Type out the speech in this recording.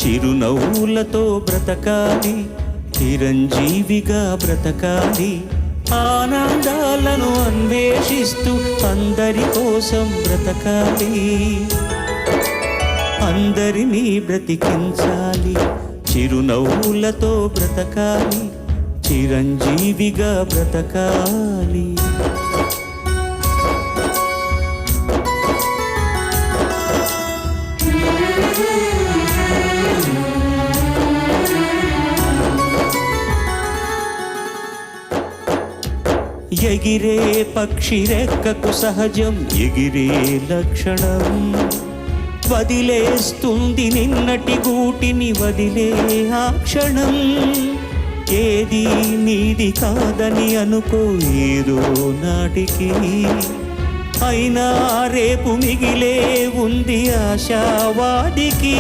చిరునవ్వులతో బ్రతకాలి, చిరంజీవిగా బ్రతకాలి, ఆనందాలను అన్వేషిస్తూ అందరి కోసం బ్రతకాలి, అందరినీ బ్రతికించాలి, చిరునవ్వులతో బ్రతకాలి, చిరంజీవిగా బ్రతకాలి. ఎగిరే పక్షి రెక్కకు సహజం ఎగిరే లక్షణం, వదిలేస్తుంది నిన్నటి గూటిని వదిలే ఆ క్షణం. ఏది నీది కాదని అనుకో ఏదో నాటికి, అయినా రేపు మిగిలే ఉంది ఆశావాదికి.